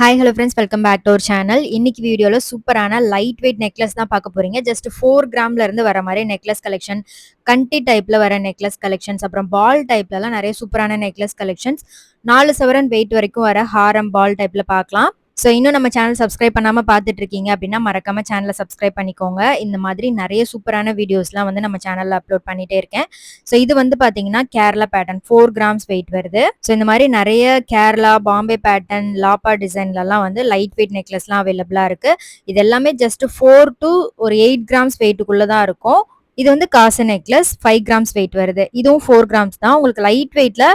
Hi, hello friends, welcome back to our channel. இன்னைக்கு வீடியோல சூப்பரான லைட் வெயிட் நெக்லஸ் தான் பார்க்க போறீங்க. ஜஸ்ட் 4 கிராம்ல இருந்து வர மாதிரி நெக்லஸ் கலெக்ஷன், கண்டி டைப்ல வர நெக்லஸ் கலெக்ஷன்ஸ், அப்புறம் பால் டைப்ல எல்லாம் நிறைய சூப்பரான நெக்லஸ் கலெக்ஷன்ஸ், 4 சவரன் வெயிட் வரைக்கும் வர ஹாரம் பால் டைப்ல பார்க்கலாம். ஸோ இன்னும் நம்ம சேனல் சப்ஸ்கிரைப் பண்ணாம பார்த்துட்டு இருக்கீங்க அப்படின்னா மறக்காம சேனலை சப்ஸ்கிரைப் பண்ணிக்கோங்க. இந்த மாதிரி நிறைய சூப்பரான வீடியோஸ்லாம் வந்து நம்ம சேனல்ல அப்லோட் பண்ணிட்டே இருக்கேன். ஸோ இது வந்து பாத்தீங்கன்னா கேரளா பேட்டர்ன் 4 கிராம்ஸ் வெயிட் வருது. ஸோ இந்த மாதிரி நிறைய கேரளா, பாம்பே பேட்டர்ன், லாப்பா டிசைன்லலாம் வந்து லைட் வெயிட் நெக்லஸ்லாம் அவைலபிளா இருக்கு. இது எல்லாமே ஜஸ்ட் 4 to ஒரு 8 கிராம்ஸ் வெயிட்டுக்குள்ள தான் இருக்கும். இது வந்து காசு நெக்லஸ் 5 கிராம்ஸ் வெயிட் வருது. இதுவும் 4 கிராம்ஸ் தான். உங்களுக்கு லைட் வெயிட்ல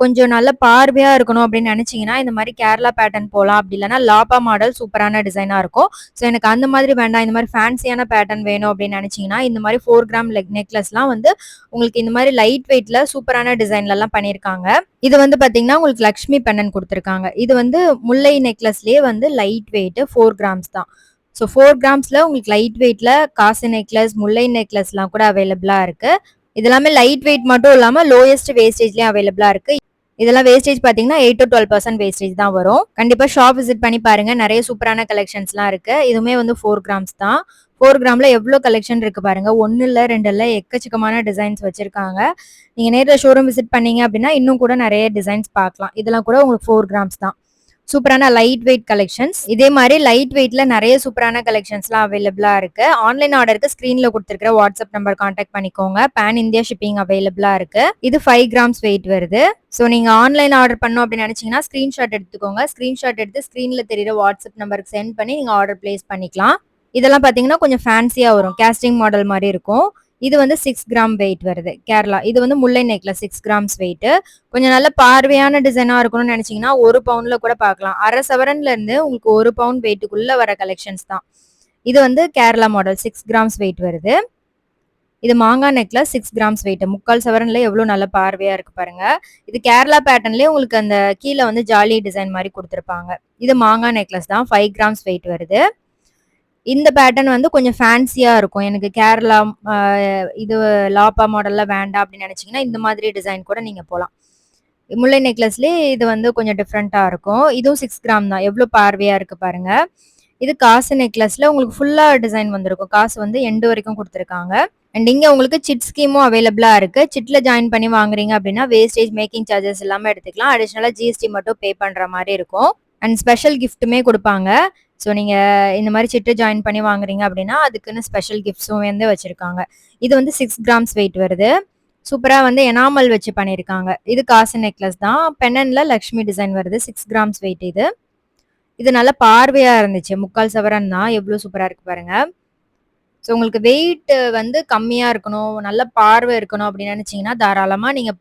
கொஞ்சம் நல்ல பார்வையா இருக்கணும் அப்படின்னு நினைச்சீங்கன்னா இந்த மாதிரி கேரளா பேட்டர்ன் போகலாம். அப்படி இல்லைன்னா லாப்பா மாடல் சூப்பரான டிசைனா இருக்கும். ஸோ எனக்கு அந்த மாதிரி வேண்டாம், இந்த மாதிரி ஃபேன்சியான பேட்டர்ன் வேணும் அப்படின்னு நினைச்சீங்கன்னா இந்த மாதிரி 4 கிராம் நெக்லஸ்லாம் வந்து உங்களுக்கு இந்த மாதிரி லைட் வெயிட்ல சூப்பரான டிசைன்ல எல்லாம் பண்ணியிருக்காங்க. இது வந்து பாத்தீங்கன்னா உங்களுக்கு லக்ஷ்மி பெண்ணன் கொடுத்துருக்காங்க. இது வந்து முல்லை நெக்லஸ்லயே வந்து லைட் வெயிட் 4 கிராம்ஸ் தான். ஸோ 4 கிராம்ஸ்ல உங்களுக்கு லைட் வெயிட்ல காசு நெக்லஸ், முல்லை நெக்லஸ்லாம் கூட அவைலபிளா இருக்கு. இதெல்லாமே லைட் வெயிட் மட்டும் இல்லாம லோயஸ்ட் வேஸ்டேஜ்லயும் அவைலபிளா இருக்கு. இதெல்லாம் வேஸ்டேஜ் பாத்தீங்கன்னா 8 to 12% வேஸ்டேஜ் தான் வரும். கண்டிப்பா ஷாப் விசிட் பண்ணி பாருங்க. நிறைய சூப்பரான கலெக்ஷன்ஸ்லாம் இருக்கு. இதுவுமே வந்து 4 கிராம்ஸ் தான். 4 கிராம்ல எவ்வளவு கலெக்ஷன் இருக்கு பாருங்க. 1 இல்ல 2 இல்ல எக்கச்சக்கமான டிசைன்ஸ் வச்சிருக்காங்க. நீங்க நேர்ல ஷோரூம் விசிட் பண்ணீங்க அப்படின்னா இன்னும் கூட நிறைய டிசைன்ஸ் பார்க்கலாம். இதெல்லாம் கூட உங்களுக்கு 4 கிராம்ஸ் தான். சூப்பரான லைட் வெயிட் கலெக்ஷன்ஸ். இதே மாதிரி லைட் வெயிட்ல நிறைய சூப்பரான கலெக்ஷன்ஸ்லாம் அவைலபிளா இருக்கு. ஆன்லைன் ஆர்டருக்கு ஸ்கிரீன்ல கொடுத்துருக்கிற வாட்ஸ்அப் நம்பர் கான்டாக்ட் பண்ணிக்கோங்க. பேன் இந்தியா ஷிப்பிங் அவைலபிளா இருக்கு. இது 5 கிராம்ஸ் வெயிட் வருது. ஸோ நீங்க ஆன்லைன் ஆர்டர் பண்ணணும் அப்படின்னு நினைச்சீங்கன்னா ஸ்கிரீன்ஷாட் எடுத்துக்கோங்க. ஸ்கிரீன்ஷாட் எடுத்து ஸ்கிரீன்ல தெரியுற வாட்ஸ்அப் நம்பருக்கு சென்ட் பண்ணி நீங்க ஆர்டர் பிளேஸ் பண்ணிக்கலாம். இதெல்லாம் பாத்தீங்கன்னா கொஞ்சம் ஃபேன்சியா வரும். கேஸ்டிங் மாடல் மாதிரி இருக்கும். இது வந்து 6 கிராம் வெயிட் வருது கேரளா. இது வந்து முல்லை நெக்லஸ் 6 கிராம்ஸ் வெயிட். கொஞ்சம் நல்ல பார்வையான டிசைனா இருக்கணும்னு நினைச்சீங்கன்னா 1 பவுண்ட்ல கூட பார்க்கலாம். அரை சவரன்ல இருந்து உங்களுக்கு 1 பவுண்ட் வெயிட்டுக்குள்ள வர கலெக்ஷன்ஸ் தான். இது வந்து கேரளா மாடல் 6 கிராம்ஸ் வெயிட் வருது. இது மாங்காய் நெக்லஸ் 6 கிராம்ஸ் வெயிட். 3/4 சவரன்ல எவ்வளவு நல்ல பார்வையா இருக்கு பாருங்க. இது கேரளா பேட்டர்ன்லயே உங்களுக்கு அந்த கீழே வந்து ஜாலி டிசைன் மாதிரி கொடுத்துருப்பாங்க. இது மாங்காய் நெக்லஸ் தான் 5 கிராம்ஸ் வெயிட் வருது. இந்த பேட்டர்ன் வந்து கொஞ்சம் ஃபேன்சியா இருக்கும். எனக்கு கேரளா இது லாப்பா மாடல்ல வேண்டாம் அப்படின்னு நினைச்சீங்கன்னா இந்த மாதிரி டிசைன் கூட நீங்க போலாம். முல்லை நெக்லஸ்லயே இது வந்து கொஞ்சம் டிஃப்ரெண்டா இருக்கும். இதுவும் 6 கிராம் தான். எவ்வளவு பார்வையா இருக்கு பாருங்க. இது காசு நெக்லஸ்ல உங்களுக்கு ஃபுல்லா டிசைன் வந்திருக்கும். காசு வந்து எண்டு வரைக்கும் கொடுத்துருக்காங்க. அண்ட் இங்க உங்களுக்கு சிட் ஸ்கீமும் அவைலபிளா இருக்கு. சிட்ல ஜாயின் பண்ணி வாங்குறீங்க அப்படின்னா வேஸ்டேஜ், மேக்கிங் சார்ஜஸ் எல்லாமே எடுத்துக்கலாம். அடிஷனலா ஜிஎஸ்டி மட்டும் பே பண்ற மாதிரி இருக்கும். அண்ட் ஸ்பெஷல் கிஃப்ட்டுமே கொடுப்பாங்க. ஸோ நீங்க இந்த மாதிரி சிட்டு ஜாயின் பண்ணி வாங்குறீங்க அப்படின்னா அதுக்குன்னு ஸ்பெஷல் கிஃப்ட்ஸும் வந்து வச்சிருக்காங்க. இது வந்து 6 கிராம்ஸ் வெயிட் வருது. சூப்பரா வந்து எனாமல் வச்சு பண்ணிருக்காங்க. இது காசு நெக்லஸ் தான். பென்னன்ல லக்ஷ்மி டிசைன் வருது. 6 கிராம்ஸ் வெயிட் இது. இது நல்ல பார்வையா இருந்துச்சு. 3/4 சவரன் தான். எவ்வளவு சூப்பரா இருக்கு பாருங்க. ஸோ உங்களுக்கு வெயிட் வந்து கம்மியா இருக்கணும், நல்ல பார்வை இருக்கணும் அப்படின்னு நினைச்சீங்கன்னா தாராளமா நீங்க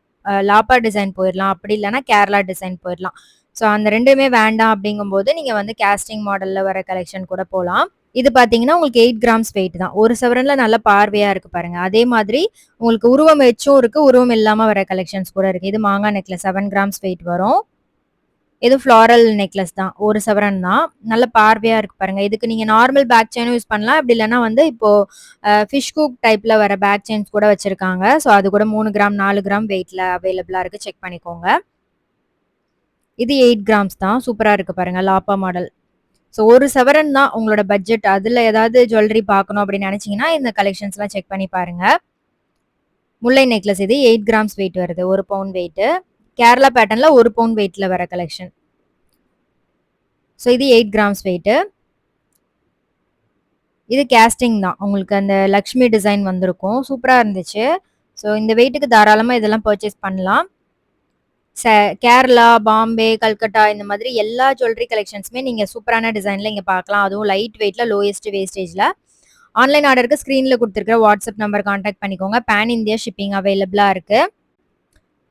லாப்பா டிசைன் போயிடலாம். அப்படி இல்லைன்னா கேரளா டிசைன் போயிடலாம். ஸோ அந்த ரெண்டுமே வேண்டாம் அப்படிங்கும்போது நீங்க வந்து கேஸ்டிங் மாடல்ல வர கலெக்ஷன் கூட போகலாம். இது பாத்தீங்கன்னா உங்களுக்கு 8 கிராம்ஸ் வெயிட் தான். 1 சவரன்ல நல்ல பார்வையா இருக்கு பாருங்க. அதே மாதிரி உங்களுக்கு உருவம் வச்சும் இருக்கு, உருவம் இல்லாம வர கலெக்ஷன்ஸ் கூட இருக்கு. இது மாங்காய் நெக்லஸ் 7 கிராம்ஸ் வெயிட் வரும். இது ஃப்ளாரல் நெக்லஸ் தான். 1 சவரன் தான். நல்ல பார்வையா இருக்கு பாருங்க. இதுக்கு நீங்க நார்மல் பேக் செயினும் யூஸ் பண்ணலாம். அப்படி இல்லைன்னா வந்து இப்போ ஃபிஷ் ஹூக் டைப்ல வர பேக் செயின்ஸ் கூட வச்சிருக்காங்க. ஸோ அது கூட 3 கிராம் 4 கிராம் வெயிட்ல அவைலபிளா இருக்கு. செக் பண்ணிக்கோங்க. இது 8 கிராம்ஸ் தான். சூப்பரா இருக்கு பாருங்க. லாப்பா மாடல். ஸோ 1 சவரன் தான் உங்களோட பட்ஜெட். அதுல ஏதாவது ஜுவல்லரி பார்க்கணும் அப்படின்னு நினைச்சீங்கன்னா இந்த கலெக்ஷன்ஸ் எல்லாம் செக் பண்ணி பாருங்க. முல்லை நெக்லஸ் இது 8 கிராம்ஸ் வெயிட் வருது. 1 பவுண்ட் வெயிட். கேரளா பேட்டர்ன்ல 1 பவுண்ட் வெயிட்ல வர கலெக்ஷன். ஸோ இது 8 கிராம்ஸ் வெயிட். இது கேஸ்டிங் தான். உங்களுக்கு அந்த லக்ஷ்மி டிசைன் வந்திருக்கும். சூப்பரா இருந்துச்சு. ஸோ இந்த வெயிட்டுக்கு தாராளமா இதெல்லாம் பர்ச்சேஸ் பண்ணலாம். கேரளா, பாம்பே, கல்கட்டா இந்த மாதிரி எல்லா ஜுவல்லரி கலெக்ஷன்ஸுமே நீங்க சூப்பரான டிசைன்ல இங்க பார்க்கலாம். அதுவும் லைட் வெயிட்ல லோயஸ்ட் வேஸ்டேஜ்ல. ஆன்லைன் ஆர்டருக்கு ஸ்கிரீன்ல கொடுத்துருக்கிற வாட்ஸ்அப் நம்பர் கான்டாக்ட் பண்ணிக்கோங்க. பேன் இந்தியா ஷிப்பிங் அவைலபிளா இருக்கு.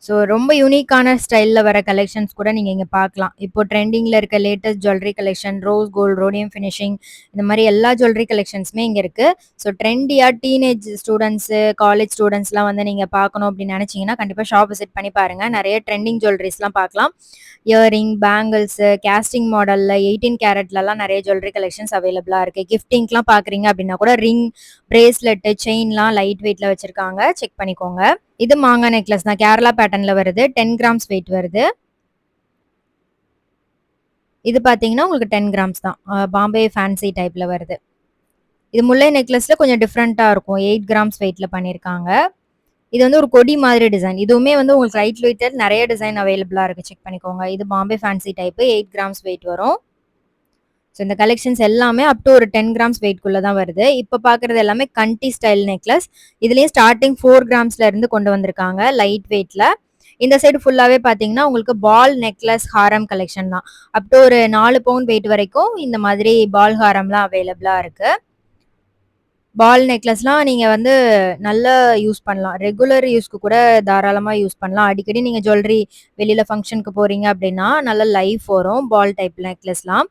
ஸோ ரொம்ப யூனிக்கான ஸ்டைல்ல வர கலெக்ஷன்ஸ் கூட நீங்க இங்க பார்க்கலாம். இப்போ ட்ரெண்டிங்ல இருக்க latest jewellery collection, rose gold, rhodium finishing இந்த மாதிரி எல்லா ஜுவல்லரி கலெக்ஷன்ஸுமே இங்க இருக்கு. ஸோ ட்ரெண்டியா டீனேஜ் ஸ்டூடெண்ட்ஸ், காலேஜ் ஸ்டூடெண்ட்ஸ்லாம் வந்து நீங்க பார்க்கணும் அப்படின்னு நினைச்சீங்கன்னா கண்டிப்பா ஷாப் விசிட் பண்ணி பாருங்க. நிறைய ட்ரெண்டிங் ஜுவல்லரிஸ்லாம் பார்க்கலாம். இயரிங், பேங்கிள்ஸ், கேஸ்டிங் மாடல்ல 18 கேரட்லலாம் நிறைய ஜுவல்லரி கலெக்ஷன்ஸ் அவைலபிளா இருக்கு. கிஃப்டிங்லாம் பாக்குறீங்க அப்படின்னா கூட ரிங், பிரேஸ்லெட், செயின்லாம் லைட் வெயிட்ல வச்சிருக்காங்க. செக் பண்ணிக்கோங்க. இது மாங்காய் நெக்லஸ் தான். கேரளா பேட்டர்ன்ல வருது. 10 கிராம்ஸ் வெயிட் வருது. இது பார்த்தீங்கன்னா உங்களுக்கு 10 கிராம்ஸ் தான். பாம்பே ஃபேன்சி டைப்ல வருது. இது முல்லை நெக்லஸ்ல கொஞ்சம் டிஃப்ரெண்ட்டா இருக்கும். 8 கிராம்ஸ் வெயிட்ல பண்ணியிருக்காங்க. இது வந்து ஒரு கொடி மாதிரி டிசைன். இதுவுமே வந்து உங்களுக்கு லைட் வெயிட்ல நெறைய டிசைன் அவைலபிளா இருக்கு. செக் பண்ணிக்கோங்க. இது Bombay fancy type 8 grams wait வரும். ஸோ இந்த கலெக்ஷன்ஸ் எல்லாமே அப் டு ஒரு 10 கிராம்ஸ் வெயிட்குள்ள தான் வருது. இப்ப பார்க்குறது எல்லாமே கண்டி ஸ்டைல் நெக்லஸ். இதுலயும் ஸ்டார்ட்டிங் 4 கிராம்ஸ்ல இருந்து கொண்டு வந்திருக்காங்க லைட் வெயிட்ல. இந்த சைடு ஃபுல்லாவே பார்த்தீங்கன்னா, உங்களுக்கு பால் நெக்லஸ் ஹாரம் கலெக்ஷன் தான். அப் டு ஒரு 4 பவுண்ட் வெயிட் வரைக்கும் இந்த மாதிரி பால் ஹாரம்லாம் அவைலபிளா இருக்கு. பால் நெக்லஸ்லாம் நீங்க வந்து நல்லா யூஸ் பண்ணலாம். ரெகுலர் யூஸ்க்கு கூட தாராளமா யூஸ் பண்ணலாம். அடிக்கடி நீங்க ஜுவல்லரி வெளியில ஃபங்ஷனுக்கு போறீங்க அப்படின்னா, நல்ல லைஃப் வரும் பால் டைப் நெக்லஸ்லாம்.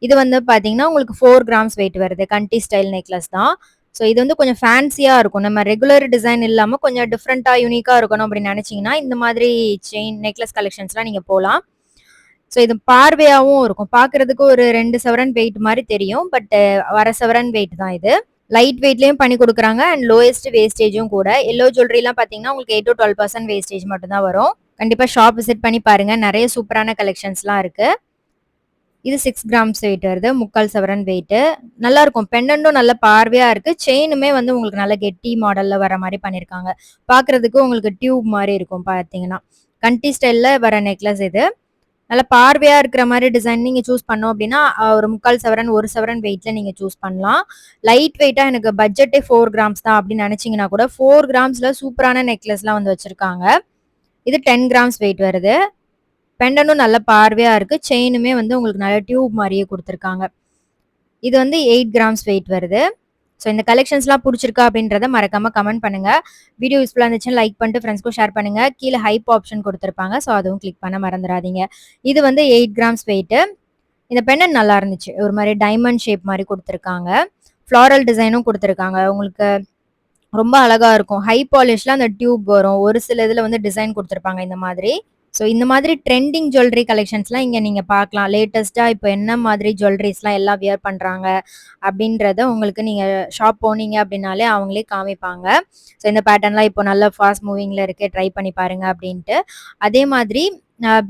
இது வந்து பார்த்தீங்கன்னா, உங்களுக்கு 4 கிராம்ஸ் வெயிட் வருது. கண்டி ஸ்டைல் நெக்லஸ் தான். ஸோ இது வந்து கொஞ்சம் ஃபேன்சியா இருக்கும். நம்ம ரெகுலர் டிசைன் இல்லாம கொஞ்சம் டிஃப்ரெண்ட்டா, யூனிக்கா இருக்கணும் அப்படின்னு நெனச்சீங்கன்னா, இந்த மாதிரி செயின் நெக்லஸ் கலெக்ஷன்ஸ்லாம் நீங்க போலாம். ஸோ இது பார்வையாவும் இருக்கும். பார்க்கறதுக்கு ஒரு 2 சவரன் வெயிட் மாரி தெரியும். பட் அரை சவரன் வெயிட் தான் இது. லைட் வெயிட்லயும் பண்ணி குடுக்குறாங்க அண்ட் லோயஸ்ட் வேஸ்டேஜும் கூட. எல்லோ ஜுவல்லரிலாம் பார்த்தீங்கன்னா, உங்களுக்கு 8 to 12% வேஸ்டேஜ் மட்டும் தான் வரும். கண்டிப்பா ஷாப் விசிட் பண்ணி பாருங்க. நெறைய சூப்பரான கலெக்ஷன்ஸ்லாம் இருக்கு. இது 6 கிராம்ஸ் வெயிட் வருது. 3/4 சவரன் வெயிட்டு. நல்லா இருக்கும். பெண்டன்டும் நல்ல பார்வையா இருக்கு. செயினுமே வந்து உங்களுக்கு நல்ல கெட்டி மாடல்ல வர மாரி பண்ணியிருக்காங்க. பார்க்கறதுக்கு உங்களுக்கு டியூப் மாரி இருக்கும் பார்த்தீங்கன்னா. கண்டி ஸ்டைல்ல வர நெக்லஸ் இது. நல்ல பார்வையா இருக்கிற மாரி டிசைன் நீங்க சூஸ் பண்ணோம் அப்டின்னா, ஒரு 3/4 சவரன், 1 சவரன் வெயிட்ல நீங்க சூஸ் பண்ணலாம். லைட் வெயிட்டா எனக்கு பட்ஜெட்டே 4 கிராம்ஸ் தான் அப்டின்னு நெனச்சீங்கன்னா கூட 4 கிராம்ஸ்ல சூப்பரான நெக்லஸ்லாம் வந்து வச்சிருக்காங்க. இது 10 கிராம்ஸ் வெயிட் வருது. பெண்டனும் நல்ல பார்வையா இருக்கு. செயினுமே வந்து உங்களுக்கு நல்ல டியூப் மாரியே குடுத்துருக்காங்க. இது வந்து 8 கிராம்ஸ் வெயிட் வருது. ஸோ இந்த கலெக்ஷன்ஸ்லாம் புடிச்சிருக்கா அப்படின்றத மறக்காம கமெண்ட் பண்ணுங்க. வீடியோ யூஸ்ஃபுல்லா இருந்துச்சுன்னா லைக் பண்ணிட்டு ஃப்ரெண்ட்ஸ்க்கும் ஷேர் பண்ணுங்க. கீழ ஹைப் ஆப்ஷன் குடுத்துருப்பாங்க. ஸோ அதுவும் கிளிக் பண்ண மறந்துறாதீங்க. இது வந்து 8 கிராம்ஸ் வெயிட்டு. இந்த பெண்டன்ட் நல்லா இருந்துச்சு. ஒரு மாரி டைமண்ட் ஷேப் மாரி குடுத்துருக்காங்க. ஃப்ளாரல் டிசைனும் குடுத்துருக்காங்க. உங்களுக்கு ரொம்ப அழகா இருக்கும். ஹை பாலிஷ்ல அந்த டியூப் வரும். ஒரு சில இதுல வந்து டிசைன் குடுத்துருப்பாங்க இந்த மாதிரி. ஸோ இந்த மாதிரி ட்ரெண்டிங் ஜுவல்லரி கலெக்ஷன்ஸ்லாம் இங்க நீங்க பார்க்கலாம். லேட்டஸ்ட்டா இப்போ என்ன மாதிரி ஜுவல்லரீஸ்லாம் எல்லாம் வியர் பண்றாங்க அப்படின்றத உங்களுக்கு நீங்க ஷாப் போனீங்க அப்படின்னாலே அவங்களே காமிப்பாங்க. ஸோ இந்த பேட்டர்ன்லாம் இப்போ நல்ல ஃபாஸ்ட் மூவிங்ல இருக்கு. ட்ரை பண்ணி பாருங்க அப்படின்ட்டு. அதே மாதிரி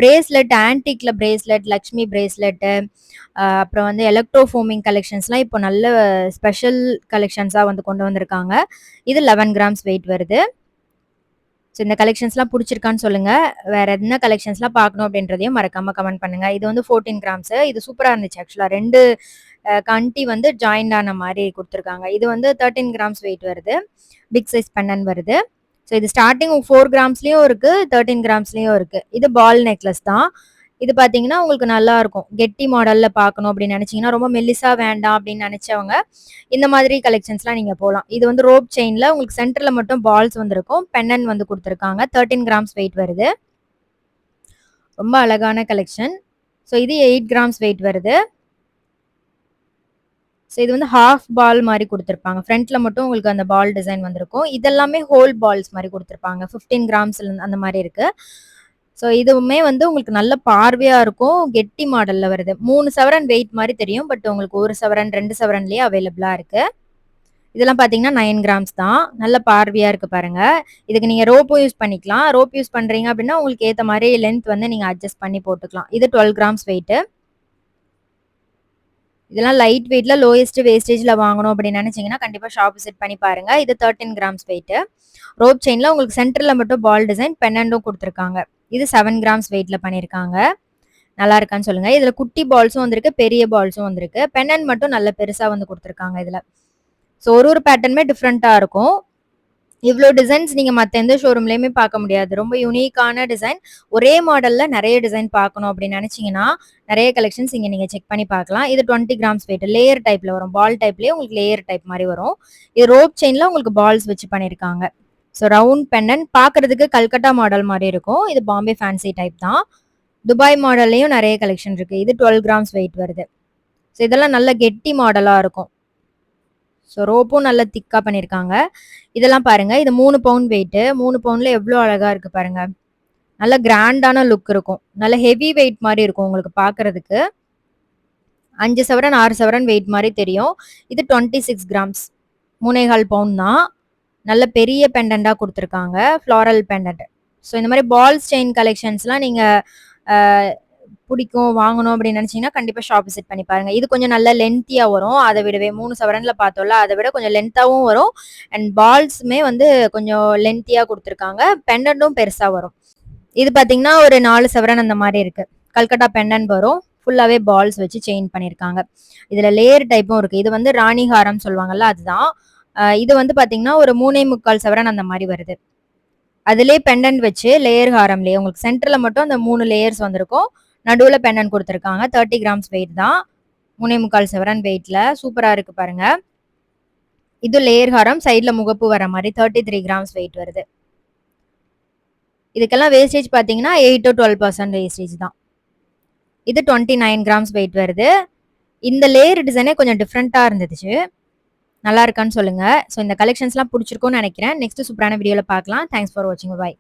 பிரேஸ்லெட் ஆன்டிக்ல பிரேஸ்லெட், லக்ஷ்மி பிரேஸ்லெட்டு அப்புறம் வந்து எலக்ட்ரோ ஃபோமிங் கலெக்ஷன்ஸ்லாம் இப்போ நல்ல ஸ்பெஷல் கலெக்ஷன்ஸா வந்து கொண்டு வந்திருக்காங்க. இது 11 கிராம்ஸ் வெயிட் வருது. ஸோ இந்த கலெக்ஷன்ஸ்லாம் புடிச்சிருக்கான்னு சொல்லுங்க. வேற என்ன கலெக்ஷன்ஸ்லாம் பார்க்கணும் அப்படின்றதையும் மறக்காம கமெண்ட் பண்ணுங்க. இது வந்து 14 கிராம்ஸ். இது சூப்பரா இருந்துச்சு ஆக்சுவலா. 2 கண்டி வந்து ஜாயிண்ட் ஆன மாரி குடுத்துருக்காங்க. இது வந்து 13 கிராம்ஸ் வெயிட் வருது. பிக் சைஸ் பெண்டன்ட் வருது. ஸோ இது ஸ்டார்ட்டிங் 4 கிராம்ஸ்லயும் இருக்கு. 13 கிராம்ஸ்லயும் இருக்கு. இது பால் நெக்லஸ் தான். இது பார்த்தீங்கன்னா, உங்களுக்கு நல்லா இருக்கும். கெட்டி மாடல்ல பார்க்கணும் அப்படின்னு நெனச்சீங்கன்னா, ரொம்ப மெல்லிசா வேண்டாம் அப்படின்னு நெனச்சவங்க, இந்த மாதிரி கலெக்ஷன்ஸ்லாம் நீங்க போலாம். இது வந்து ரோப் செயின்ல உங்களுக்கு சென்டர்ல மட்டும் பால்ஸ் வந்திருக்கும். பெண்டன்ட் வந்து குடுத்துருக்காங்க. 13 கிராம்ஸ் வெயிட் வருது. ரொம்ப அழகான கலெக்ஷன். ஸோ இது 8 கிராம்ஸ் வெயிட் வருது. ஸோ இது வந்து ஹாஃப் பால் மாரி குடுத்துருப்பாங்க. ஃப்ரண்ட்ல மட்டும் உங்களுக்கு அந்த பால் டிசைன் வந்திருக்கும். இதெல்லாமே ஹோல் பால்ஸ் மாரி குடுத்துருப்பாங்க. 15 கிராம்ஸ்ல அந்த மாரி இருக்கு. ஸோ இதுவுமே வந்து உங்களுக்கு நல்ல பார்வையா இருக்கும். கெட்டி மாடல்ல வருது. 3 சவரன் வெயிட் மாரி தெரியும். பட் உங்களுக்கு 1 சவரன், 2 சவரன்லயே அவைலபிளா இருக்கு. இதெல்லாம் பார்த்தீங்கன்னா 9 கிராம்ஸ் தான். நல்ல பார்வையா இருக்கு பாருங்க. இதுக்கு நீங்க ரோப்பும் யூஸ் பண்ணிக்கலாம். ரோப் யூஸ் பண்றீங்க அப்படின்னா, உங்களுக்கு ஏத்த மாரி லென்த் வந்து நீங்க அட்ஜஸ்ட் பண்ணி போட்டுக்கலாம். இது 12 கிராம்ஸ் வெயிட்டு. இதெல்லாம் லைட் வெயிட்ல லோயஸ்ட் வேஸ்டேஜ்ல வாங்கணும் அப்படின்னு நினைச்சீங்கன்னா, கண்டிப்பா ஷாப் விசிட் பண்ணி பாருங்க. இது 13 கிராம்ஸ் வெயிட்டு. ரோப் செயின்ல உங்களுக்கு சென்டர்ல மட்டும் பால் டிசைன் பெண்டன்டும் குடுத்துருக்காங்க. இது 7 கிராம்ஸ் வெயிட்ல பண்ணியிருக்காங்க. நல்லா இருக்கான்னு சொல்லுங்க. இதுல குட்டி பால்ஸும் வந்திருக்கு, பெரிய பால்ஸும் வந்திருக்கு. பெண்டன்ட் மட்டும் நல்ல பெருசா வந்து குடுத்துருக்காங்க இதுல. ஸோ ஒரு பேட்டர்னுமே டிஃப்ரெண்ட்டா இருக்கும். இவ்ளோ டிசைன்ஸ் நீங்க மத்த எந்த ஷோரூம்லயுமே பார்க்க முடியாது. ரொம்ப யூனிக்கான டிசைன். ஒரே மாடல்ல நெறைய டிசைன் பார்க்கணும் அப்படின்னு நெனச்சீங்கன்னா, நெறைய கலெக்ஷன்ஸ் இங்க நீங்க செக் பண்ணி பார்க்கலாம். இது 20 கிராம்ஸ் வெயிட். லேயர் டைப்ல வரும். பால் டைப்லயே உங்களுக்கு லேயர் டைப் மாரி வரும். இது ரோப் செயின்ல உங்களுக்கு பால்ஸ் வச்சு பண்ணியிருக்காங்க. ஸோ ரவுண்ட் பெண்டன்ட் பார்க்கறதுக்கு கல்கட்டா மாடல் மாரி இருக்கும். இது பாம்பே ஃபேன்சி டைப் தான். துபாய் மாடல்லயும் நெறைய கலெக்ஷன் இருக்கு. இது 12 கிராம்ஸ் வெயிட் வருது. ஸோ இதெல்லாம் நல்ல கெட்டி மாடலா இருக்கும். ஸோ ரோப்பும் நல்ல திக்கா பண்ணியிருக்காங்க. இதெல்லாம் பாருங்க. இது 3 பவுண்ட் வெயிட்டு. 3 பவுண்ட்ல எவ்ளோ அழகா இருக்கு பாருங்க. நல்ல கிராண்டான லுக் இருக்கும். நல்ல ஹெவி வெயிட் மாரி இருக்கும் உங்களுக்கு பார்க்கறதுக்கு. 5 சவரன், 6 சவரன் வெயிட் மாரி தெரியும். இது 26 கிராம்ஸ். 3 1/2 பவுண்ட் தான். நல்ல பெரிய பெண்டன்ட்டா குடுத்துருக்காங்க. Floral pendant. ஸோ இந்த மாரி பால்ஸ் செயின் கலெக்ஷன்ஸ்லாம் நீங்க அ பிடிக்கும் வாங்கணும் அப்படின்னு நினைச்சீங்கன்னா கண்டிப்பா ஷாப் விசிட் பண்ணி பாருங்க. இது கொஞ்சம் நல்ல லென்த்தியா வரும். அதை விடவே 3 சவரன்ல பார்த்தோம்ல, அதை விட கொஞ்சம் லென்த்தாவும் வரும். அண்ட் பால்ஸுமே வந்து கொஞ்சம் லென்த்தியா கொடுத்துருக்காங்க. பெண்டன்ட்டும் பெருசா வரும். இது பாத்தீங்கன்னா ஒரு 4 சவரன் அந்த மாதிரி இருக்கு. கல்கட்டா பெண்டன்ட் வரும். ஃபுல்லாவே பால்ஸ் வச்சு செயின் பண்ணிருக்காங்க. இதுல லேயர் டைப்பும் இருக்கு. இது வந்து ராணி ஹாரம் சொல்லுவாங்கல்ல, அதுதான். இது வந்து பாத்தீங்கன்னா ஒரு 3.25 சவரன் அந்த மாதிரி வருது. அதுலயே பெண்டன்ட் வச்சு லேயர் ஹாரம்லயே உங்களுக்கு சென்டர்ல மட்டும் அந்த 3 லேயர்ஸ் வந்திருக்கும். நடுவுல பெண்டன்ட் கொடுத்துருக்காங்க. 30 கிராம்ஸ் வெயிட் தான். 3.25 சவரன் வெயிட்ல சூப்பரா இருக்கு பாருங்க. இது லேயர் ஹாரம், சைட்ல முகப்பு வர மாதிரி 33 கிராம்ஸ் வெயிட் வருது. இதுக்கெல்லாம் வேஸ்டேஜ் பாத்தீங்கன்னா 8 to 12% வேஸ்டேஜ் தான். இது 29 கிராம்ஸ் வெயிட் வருது. இந்த லேயர் டிசைனே கொஞ்சம் டிஃப்ரெண்டா இருந்துச்சு. நல்லா இருக்கான்னு சொல்லுங்க. ஸோ இந்த கலெக்ஷன்ஸ்லாம் பிடிச்சிருக்கும்னு நினைக்கிறேன். நெக்ஸ்ட் சூப்பரான வீடியோல பார்க்கலாம். தேங்க்ஸ் ஃபார் வாட்சிங். பை.